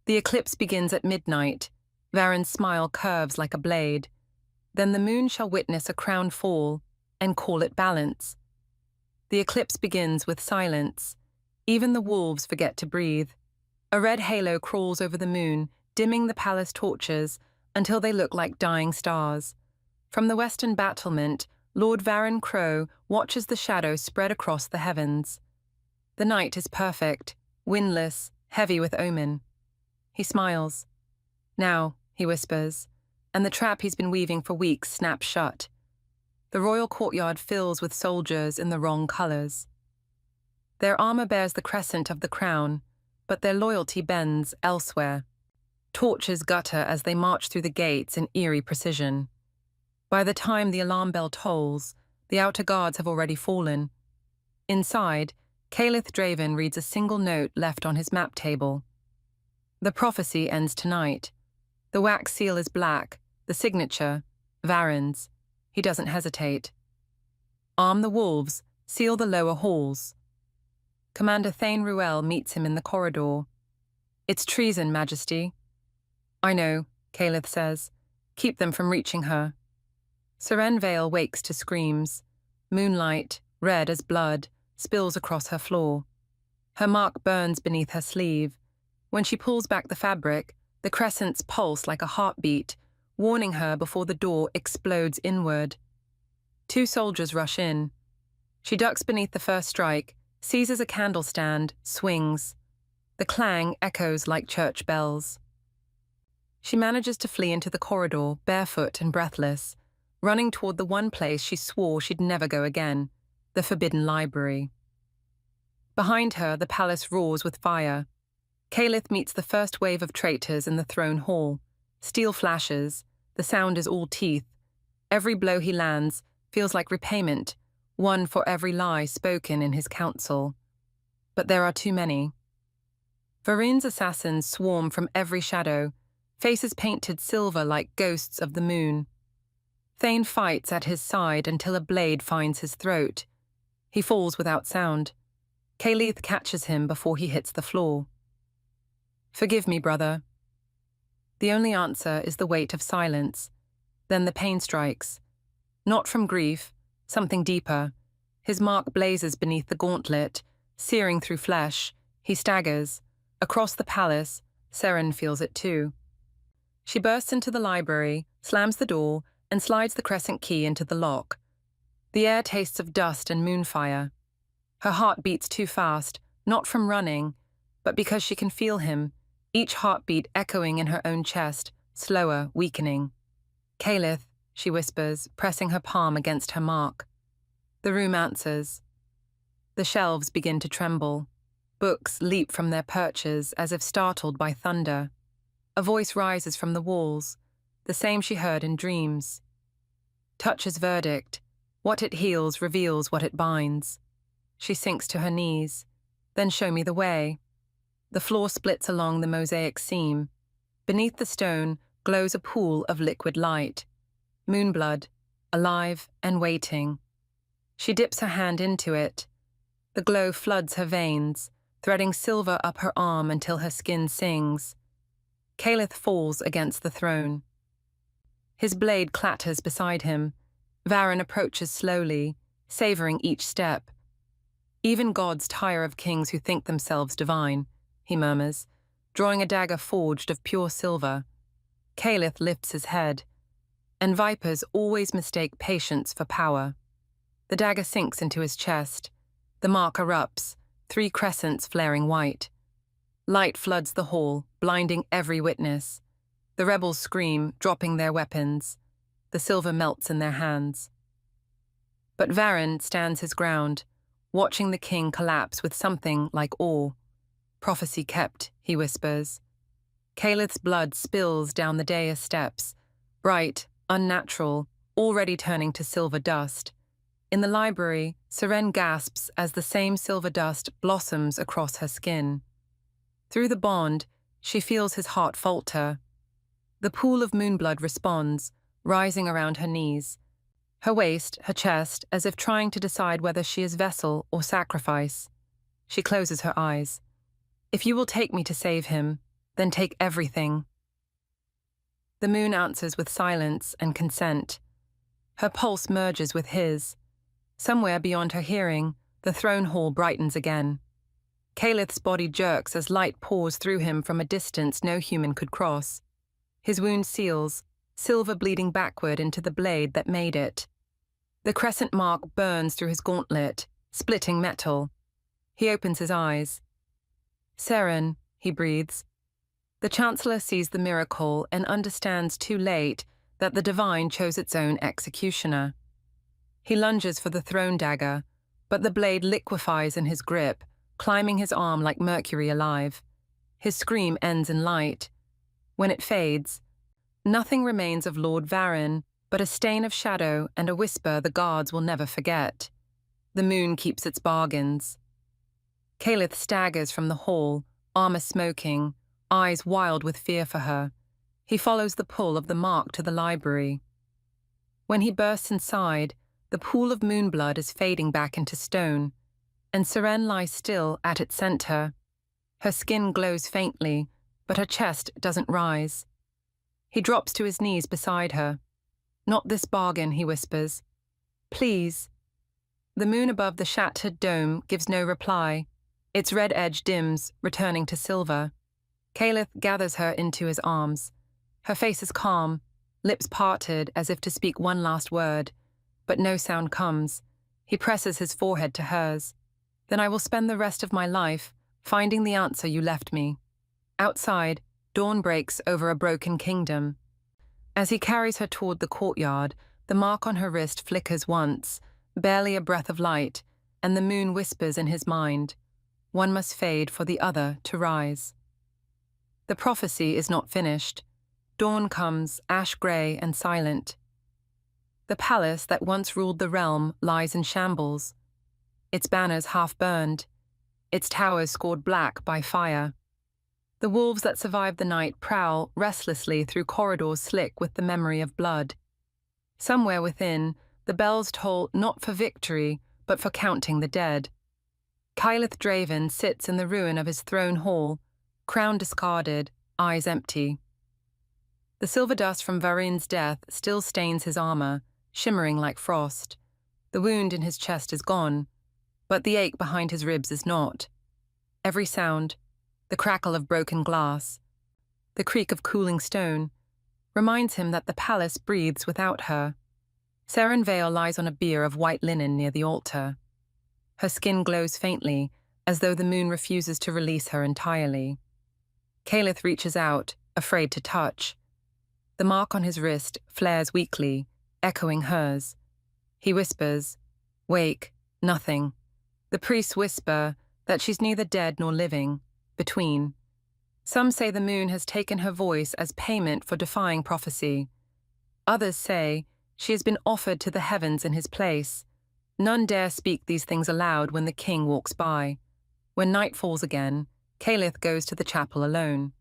A: The eclipse begins at midnight. Varen's smile curves like a blade. Then the moon shall witness a crown fall, and call it balance. The eclipse begins with silence. Even the wolves forget to breathe. A red halo crawls over the moon, dimming the palace torches until they look like dying stars. From the western battlement, Lord Varen Crow watches the shadow spread across the heavens. The night is perfect, windless, heavy with omen. He smiles. Now, he whispers, and the trap he's been weaving for weeks snaps shut. The royal courtyard fills with soldiers in the wrong colors. Their armor bears the crescent of the crown, but their loyalty bends elsewhere. Torches gutter as they march through the gates in eerie precision. By the time the alarm bell tolls, the outer guards have already fallen. Inside, Calith Draven reads a single note left on his map table. The prophecy ends tonight. The wax seal is black, the signature, Varen's. He doesn't hesitate. Arm the wolves, seal the lower halls. Commander Thane Ruel meets him in the corridor. It's treason, Majesty. I know, Calith says. Keep them from reaching her. Seren Vale wakes to screams. Moonlight, red as blood, spills across her floor. Her mark burns beneath her sleeve. When she pulls back the fabric, the crescents pulse like a heartbeat, warning her before the door explodes inward. 2 soldiers rush in. She ducks beneath the first strike, seizes a candle stand, swings. The clang echoes like church bells. She manages to flee into the corridor, barefoot and breathless, running toward the one place she swore she'd never go again, the Forbidden Library. Behind her, the palace roars with fire. Calith meets the first wave of traitors in the throne hall. Steel flashes. The sound is all teeth. Every blow he lands feels like repayment, one for every lie spoken in his council. But there are too many. Varen's assassins swarm from every shadow, faces painted silver like ghosts of the moon. Thane fights at his side until a blade finds his throat. He falls without sound. Calith catches him before he hits the floor. Forgive me, brother. The only answer is the weight of silence. Then the pain strikes. Not from grief, something deeper. His mark blazes beneath the gauntlet, searing through flesh. He staggers. Across the palace, Seren feels it too. She bursts into the library, slams the door, and slides the crescent key into the lock. The air tastes of dust and moonfire. Her heart beats too fast, not from running, but because she can feel him, each heartbeat echoing in her own chest, slower, weakening. Calith, she whispers, pressing her palm against her mark. The room answers. The shelves begin to tremble. Books leap from their perches as if startled by thunder. A voice rises from the walls, the same she heard in dreams. Touch's verdict. What it heals reveals what it binds. She sinks to her knees. Then show me the way. The floor splits along the mosaic seam. Beneath the stone glows a pool of liquid light. Moonblood, alive and waiting. She dips her hand into it. The glow floods her veins, threading silver up her arm until her skin sings. Caliph falls against the throne. His blade clatters beside him. Varen approaches slowly, savoring each step. Even gods tire of kings who think themselves divine, he murmurs, drawing a dagger forged of pure silver. Caliph lifts his head, and vipers always mistake patience for power. The dagger sinks into his chest. The mark erupts, 3 crescents flaring white. Light floods the hall, blinding every witness. The rebels scream, dropping their weapons. The silver melts in their hands. But Varen stands his ground, watching the king collapse with something like awe. Prophecy kept, he whispers. Caliph's blood spills down the dais steps, bright, unnatural, already turning to silver dust. In the library, Seren gasps as the same silver dust blossoms across her skin. Through the bond, she feels his heart falter. The pool of moonblood responds, rising around her knees. Her waist, her chest, as if trying to decide whether she is vessel or sacrifice. She closes her eyes. If you will take me to save him, then take everything. The moon answers with silence and consent. Her pulse merges with his. Somewhere beyond her hearing, the throne hall brightens again. Caliph's body jerks as light pours through him from a distance no human could cross. His wound seals, silver bleeding backward into the blade that made it. The crescent mark burns through his gauntlet, splitting metal. He opens his eyes. Seren, he breathes. The Chancellor sees the miracle and understands too late that the divine chose its own executioner. He lunges for the throne dagger, but the blade liquefies in his grip, climbing his arm like mercury alive. His scream ends in light. When it fades, nothing remains of Lord Varen but a stain of shadow and a whisper the guards will never forget. The moon keeps its bargains. Caliph staggers from the hall, armor smoking, eyes wild with fear for her. He follows the pull of the mark to the library. When he bursts inside, the pool of moonblood is fading back into stone, and Seren lies still at its center. Her skin glows faintly, but her chest doesn't rise. He drops to his knees beside her. Not this bargain, he whispers. Please. The moon above the shattered dome gives no reply. Its red edge dims, returning to silver. Caliph gathers her into his arms. Her face is calm, lips parted as if to speak one last word, but no sound comes. He presses his forehead to hers. Then I will spend the rest of my life finding the answer you left me. Outside, dawn breaks over a broken kingdom. As he carries her toward the courtyard, the mark on her wrist flickers once, barely a breath of light, and the moon whispers in his mind. One must fade for the other to rise. The prophecy is not finished. Dawn comes, ash-grey and silent. The palace that once ruled the realm lies in shambles. Its banners half burned, its towers scored black by fire. The wolves that survived the night prowl restlessly through corridors slick with the memory of blood. Somewhere within, the bells toll not for victory, but for counting the dead. Kyleth Draven sits in the ruin of his throne hall, crown discarded, eyes empty. The silver dust from Varen's death still stains his armor, shimmering like frost. The wound in his chest is gone, but the ache behind his ribs is not. Every sound, the crackle of broken glass, the creak of cooling stone, reminds him that the palace breathes without her. Seren Vale lies on a bier of white linen near the altar. Her skin glows faintly, as though the moon refuses to release her entirely. Caliph reaches out, afraid to touch. The mark on his wrist flares weakly, echoing hers. He whispers, "Wake, nothing." The priests whisper, that she's neither dead nor living, between. Some say the moon has taken her voice as payment for defying prophecy. Others say she has been offered to the heavens in his place. None dare speak these things aloud when the king walks by. When night falls again, Caliph goes to the chapel alone.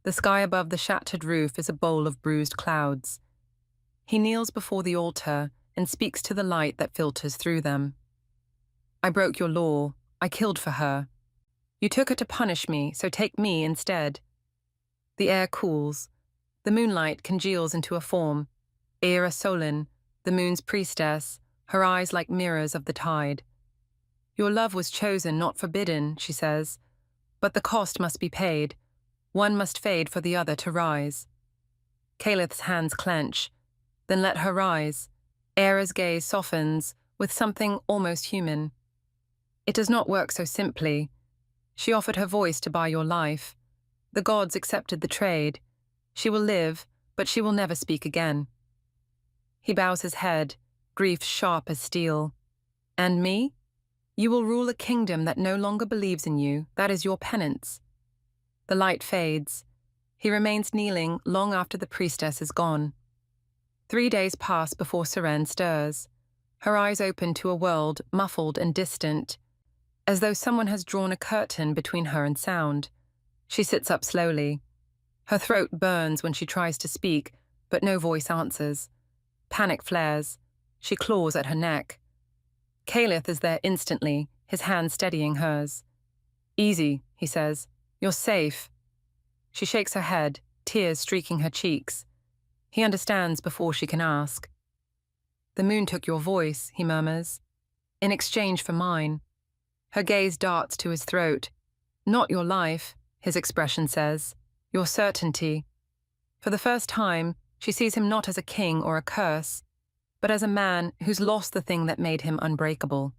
A: The sky above the shattered roof is a bowl of bruised clouds. He kneels before the altar and speaks to the light that filters through them. I broke your law. I killed for her. You took her to punish me, so take me instead. The air cools. The moonlight congeals into a form. Eira Solin, the moon's priestess, her eyes like mirrors of the tide. Your love was chosen, not forbidden, she says. But the cost must be paid. One must fade for the other to rise. Calith's hands clench. Then let her rise. Eira's gaze softens with something almost human. It does not work so simply. She offered her voice to buy your life. The gods accepted the trade. She will live, but she will never speak again. He bows his head, grief sharp as steel. And me? You will rule a kingdom that no longer believes in you. That is your penance. The light fades. He remains kneeling long after the priestess is gone. 3 days pass before Seren stirs. Her eyes open to a world muffled and distant, as though someone has drawn a curtain between her and sound. She sits up slowly. Her throat burns when she tries to speak, but no voice answers. Panic flares. She claws at her neck. Caliph is there instantly, his hand steadying hers. Easy, he says. You're safe. She shakes her head, tears streaking her cheeks. He understands before she can ask. The moon took your voice, he murmurs, in exchange for mine. Her gaze darts to his throat. Not your life, his expression says. Your certainty. For the first time, she sees him not as a king or a curse, but as a man who's lost the thing that made him unbreakable.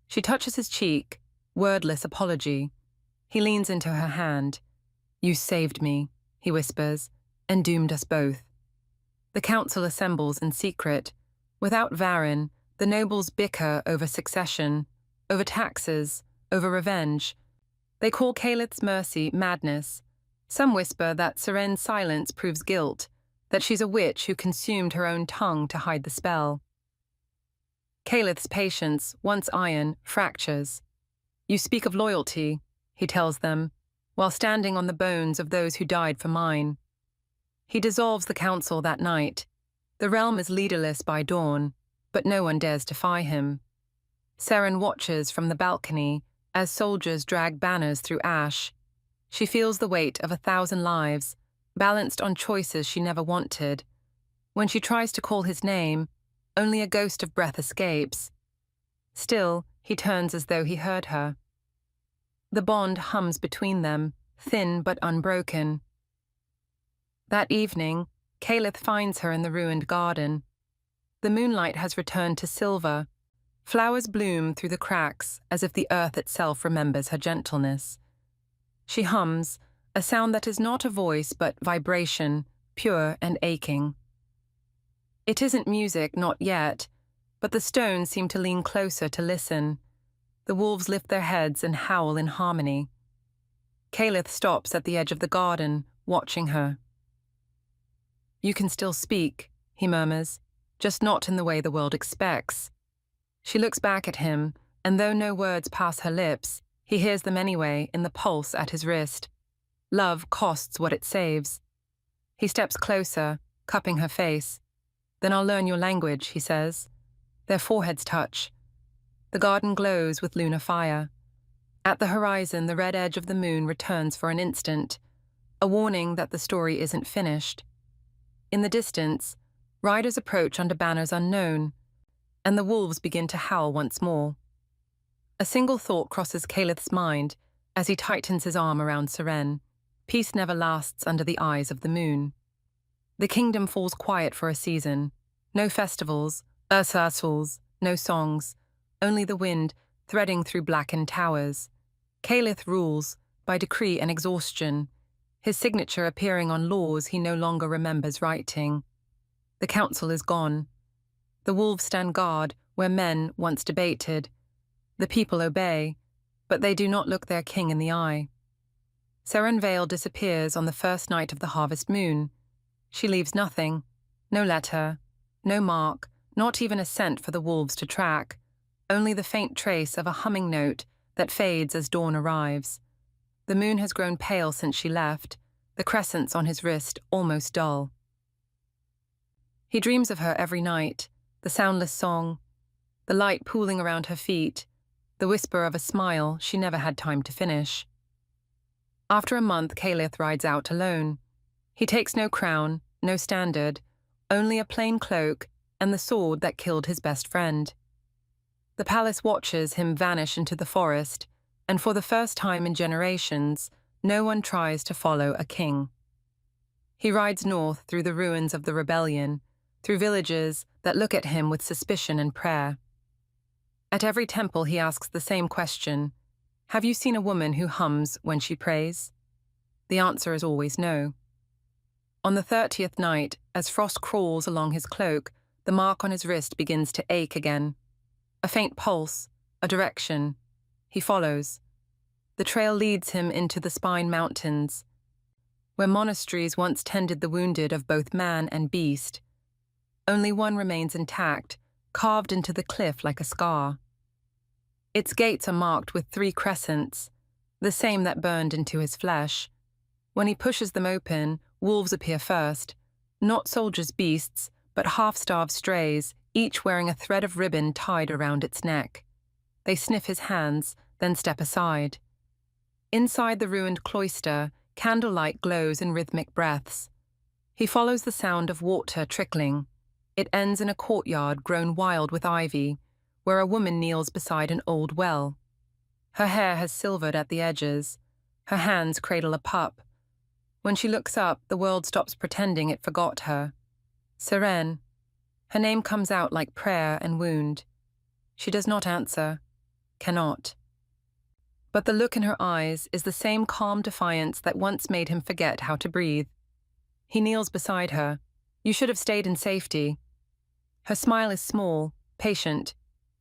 A: She touches his cheek, wordless apology. He leans into her hand. You saved me, he whispers, and doomed us both. The council assembles in secret. Without Varin, the nobles bicker over succession, over taxes, over revenge. They call Calith's mercy madness. Some whisper that Seren's silence proves guilt, that she's a witch who consumed her own tongue to hide the spell. Calith's patience, once iron, fractures. You speak of loyalty, he tells them, while standing on the bones of those who died for mine. He dissolves the council that night. The realm is leaderless by dawn, but no one dares defy him. Seren watches from the balcony as soldiers drag banners through ash. She feels the weight of 1,000 lives, balanced on choices she never wanted. When she tries to call his name, only a ghost of breath escapes. Still, he turns as though he heard her. The bond hums between them, thin but unbroken. That evening, Caliph finds her in the ruined garden. The moonlight has returned to silver. Flowers bloom through the cracks as if the earth itself remembers her gentleness. She hums, a sound that is not a voice but vibration, pure and aching. It isn't music, not yet, but the stones seem to lean closer to listen. The wolves lift their heads and howl in harmony. Caliph stops at the edge of the garden, watching her. You can still speak, he murmurs, just not in the way the world expects. She looks back at him, and though no words pass her lips, he hears them anyway in the pulse at his wrist. Love costs what it saves. He steps closer, cupping her face. Then I'll learn your language, he says. Their foreheads touch. The garden glows with lunar fire. At the horizon, the red edge of the moon returns for an instant, a warning that the story isn't finished. In the distance, riders approach under banners unknown, and the wolves begin to howl once more. A single thought crosses Calith's mind as he tightens his arm around Seren. Peace never lasts under the eyes of the moon. The kingdom falls quiet for a season. No festivals, ursasuls, no songs, only the wind threading through blackened towers. Calith rules, by decree and exhaustion, his signature appearing on laws he no longer remembers writing. The council is gone. The wolves stand guard where men once debated. The people obey. but they do not look their king in the eye. Seren Vale disappears on the first night of the harvest moon. She leaves nothing, no letter, no mark, not even a scent for the wolves to track, only the faint trace of a humming note that fades as dawn arrives. The moon has grown pale since she left, the crescents on his wrist almost dull. He dreams of her every night, the soundless song, the light pooling around her feet, the whisper of a smile she never had time to finish. After a month, Caliph rides out alone. He takes no crown, no standard, only a plain cloak and the sword that killed his best friend. The palace watches him vanish into the forest, and for the first time in generations, no one tries to follow a king. He rides north through the ruins of the rebellion, through villages that look at him with suspicion and prayer. At every temple he asks the same question: have you seen a woman who hums when she prays? The answer is always no. On the 30th night, as frost crawls along his cloak, the mark on his wrist begins to ache again. A faint pulse, a direction. He follows. The trail leads him into the Spine Mountains, where monasteries once tended the wounded of both man and beast. Only one remains intact, carved into the cliff like a scar. Its gates are marked with 3 crescents, the same that burned into his flesh. When he pushes them open, wolves appear first, not soldiers' beasts, but half-starved strays, each wearing a thread of ribbon tied around its neck. They sniff his hands, then step aside. Inside the ruined cloister, candlelight glows in rhythmic breaths. He follows the sound of water trickling. It ends in a courtyard grown wild with ivy, where a woman kneels beside an old well. Her hair has silvered at the edges. Her hands cradle a pup. When she looks up, the world stops pretending it forgot her. Seren. Her name comes out like prayer and wound. She does not answer. Cannot. But the look in her eyes is the same calm defiance that once made him forget how to breathe. He kneels beside her. You should have stayed in safety. Her smile is small, patient.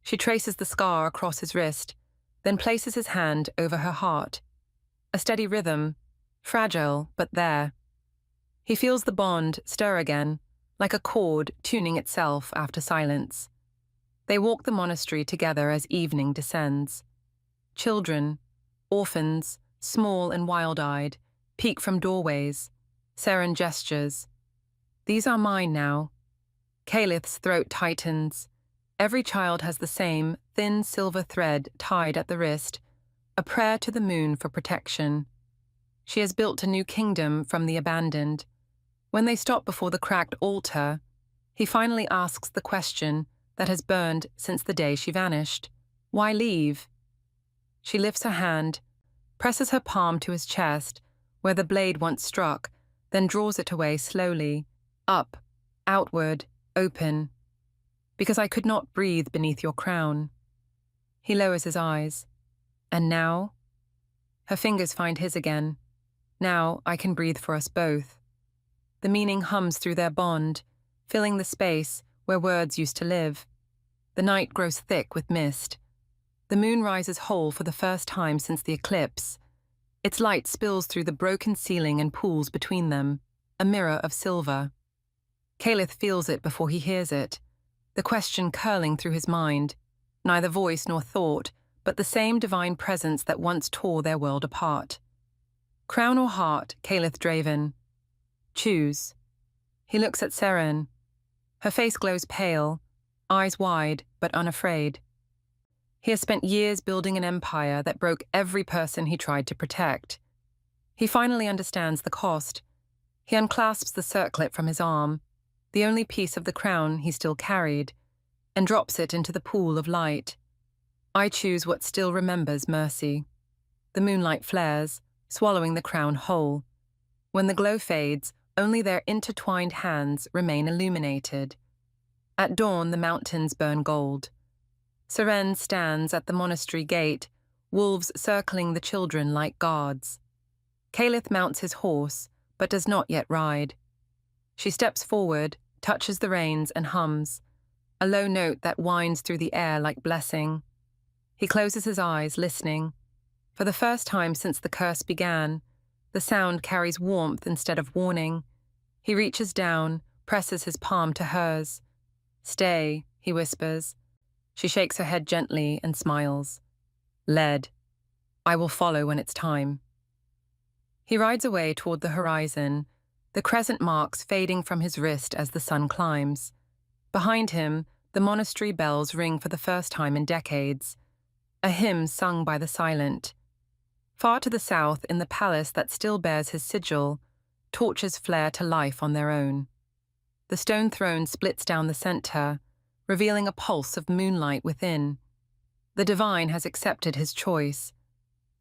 A: She traces the scar across his wrist, then places his hand over her heart. A steady rhythm, fragile, but there. He feels the bond stir again, like a chord tuning itself after silence. They walk the monastery together as evening descends. Children, orphans, small and wild-eyed, peek from doorways. Seren gestures. These are mine now. Calith's throat tightens. Every child has the same thin silver thread tied at the wrist, a prayer to the moon for protection. She has built a new kingdom from the abandoned. When they stop before the cracked altar, he finally asks the question that has burned since the day she vanished. Why leave? She lifts her hand, presses her palm to his chest, where the blade once struck, then draws it away slowly, up, outward, open. Because I could not breathe beneath your crown. He lowers his eyes. And now? Her fingers find his again. Now I can breathe for us both. The meaning hums through their bond, filling the space where words used to live. The night grows thick with mist. The moon rises whole for the first time since the eclipse. Its light spills through the broken ceiling and pools between them, a mirror of silver. Caliph feels it before he hears it, the question curling through his mind, neither voice nor thought, but the same divine presence that once tore their world apart. Crown or heart, Caliph Draven? Choose. He looks at Seren. Her face glows pale, eyes wide but unafraid. He has spent years building an empire that broke every person he tried to protect. He finally understands the cost. He unclasps the circlet from his arm, the only piece of the crown he still carried, and drops it into the pool of light. I choose what still remembers mercy. The moonlight flares, swallowing the crown whole. When the glow fades, only their intertwined hands remain illuminated. At dawn, the mountains burn gold. Seren stands at the monastery gate, wolves circling the children like guards. Caliph mounts his horse, but does not yet ride. She steps forward, touches the reins and hums, a low note that winds through the air like blessing. He closes his eyes, listening. For the first time since the curse began, the sound carries warmth instead of warning. He reaches down, presses his palm to hers. "Stay," he whispers. She shakes her head gently and smiles. "Led. I will follow when it's time." He rides away toward the horizon, the crescent marks fading from his wrist as the sun climbs. Behind him, the monastery bells ring for the first time in decades, a hymn sung by the silent. Far to the south, in the palace that still bears his sigil, torches flare to life on their own. The stone throne splits down the center, revealing a pulse of moonlight within. The divine has accepted his choice.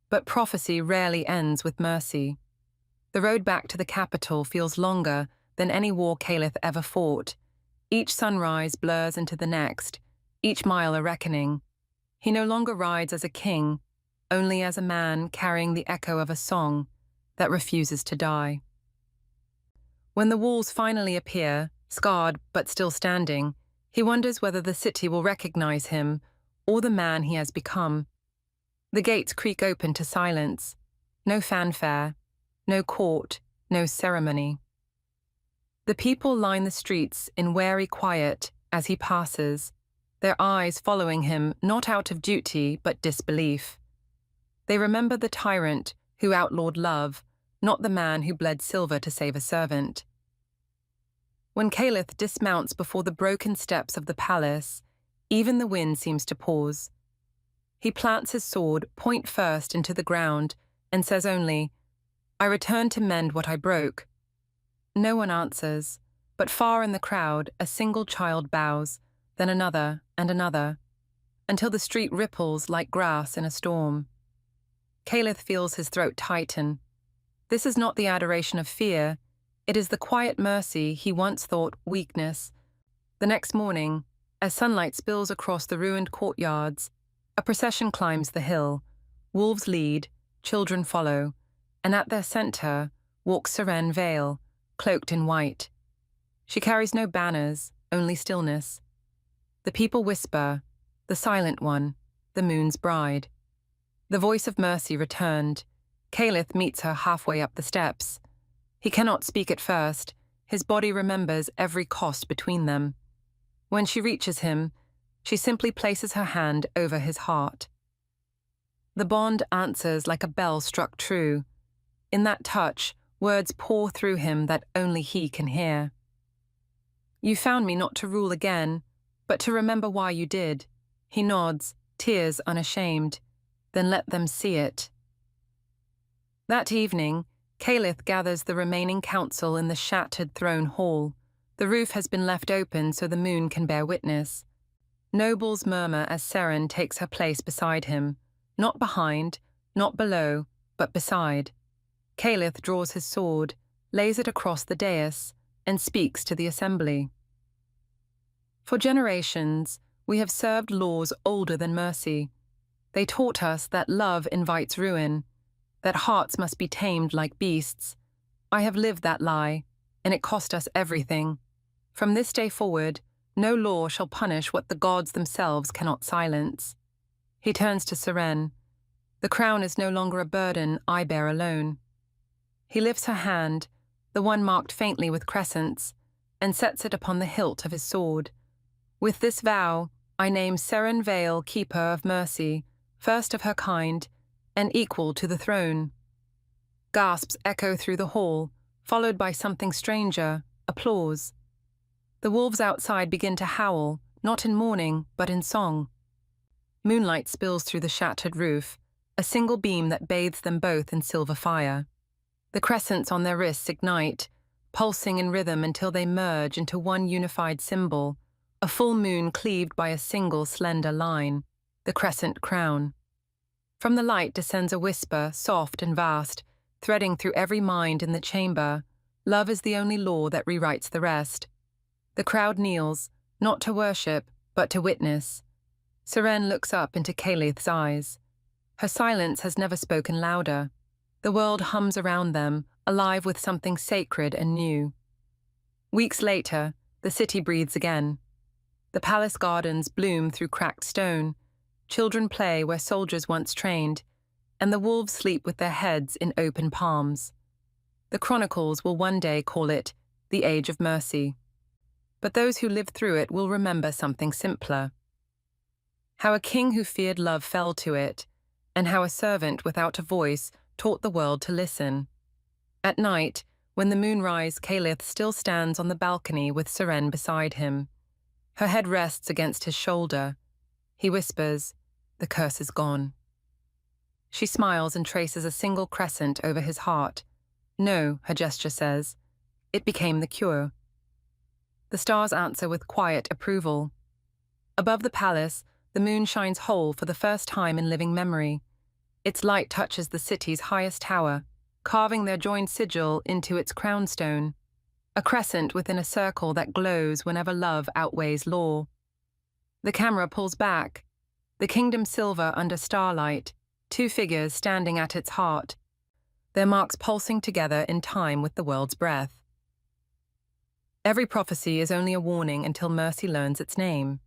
A: But prophecy rarely ends with mercy. The road back to the capital feels longer than any war Caliph ever fought. Each sunrise blurs into the next, each mile a reckoning. He no longer rides as a king, only as a man carrying the echo of a song that refuses to die. When the walls finally appear, scarred but still standing, he wonders whether the city will recognize him or the man he has become. The gates creak open to silence. No fanfare, no court, no ceremony. The people line the streets in wary quiet as he passes, their eyes following him not out of duty but disbelief. They remember the tyrant who outlawed love, not the man who bled silver to save a servant. When Caliph dismounts before the broken steps of the palace, even the wind seems to pause. He plants his sword point first into the ground and says only, "I return to mend what I broke." No one answers, but far in the crowd a single child bows, then another and another, until the street ripples like grass in a storm. Caliph feels his throat tighten. This is not the adoration of fear, it is the quiet mercy he once thought weakness. The next morning, as sunlight spills across the ruined courtyards, a procession climbs the hill. Wolves lead, children follow, and at their center walks Seren Vale, cloaked in white. She carries no banners, only stillness. The people whisper, "The silent one, the moon's bride." The voice of mercy returned. Caliph meets her halfway up the steps. He cannot speak at first. His body remembers every cost between them. When she reaches him, she simply places her hand over his heart. The bond answers like a bell struck true. In that touch, words pour through him that only he can hear. "You found me not to rule again, but to remember why you did." He nods, tears unashamed. "Then let them see it." That evening, Caliph gathers the remaining council in the shattered throne hall. The roof has been left open so the moon can bear witness. Nobles murmur as Seren takes her place beside him, not behind, not below, but beside. Caliph draws his sword, lays it across the dais, and speaks to the assembly. For generations, we have served laws older than mercy. They taught us that love invites ruin, that hearts must be tamed like beasts. I have lived that lie, and it cost us everything. From this day forward, no law shall punish what the gods themselves cannot silence. He turns to Seren. The crown is no longer a burden I bear alone. He lifts her hand, the one marked faintly with crescents, and sets it upon the hilt of his sword. With this vow, I name Seren Vale Keeper of Mercy, first of her kind, and equal to the throne. Gasps echo through the hall, followed by something stranger, applause. The wolves outside begin to howl, not in mourning, but in song. Moonlight spills through the shattered roof, a single beam that bathes them both in silver fire. The crescents on their wrists ignite, pulsing in rhythm until they merge into one unified symbol, a full moon cleaved by a single slender line, the crescent crown. From the light descends a whisper, soft and vast, threading through every mind in the chamber. Love is the only law that rewrites the rest. The crowd kneels, not to worship, but to witness. Seren looks up into Caliph's eyes. Her silence has never spoken louder. The world hums around them, alive with something sacred and new. Weeks later, the city breathes again. The palace gardens bloom through cracked stone. Children play where soldiers once trained, and the wolves sleep with their heads in open palms. The chronicles will one day call it the Age of Mercy. But those who lived through it will remember something simpler. How a king who feared love fell to it, and how a servant without a voice taught the world to listen. At night, when the moon rises, Caliph still stands on the balcony with Seren beside him. Her head rests against his shoulder. He whispers, "The curse is gone." She smiles and traces a single crescent over his heart. "No," her gesture says. "It became the cure." The stars answer with quiet approval. Above the palace, the moon shines whole for the first time in living memory. Its light touches the city's highest tower, carving their joined sigil into its crown stone, a crescent within a circle that glows whenever love outweighs law. The camera pulls back, the kingdom silver under starlight, two figures standing at its heart, their marks pulsing together in time with the world's breath. Every prophecy is only a warning until mercy learns its name.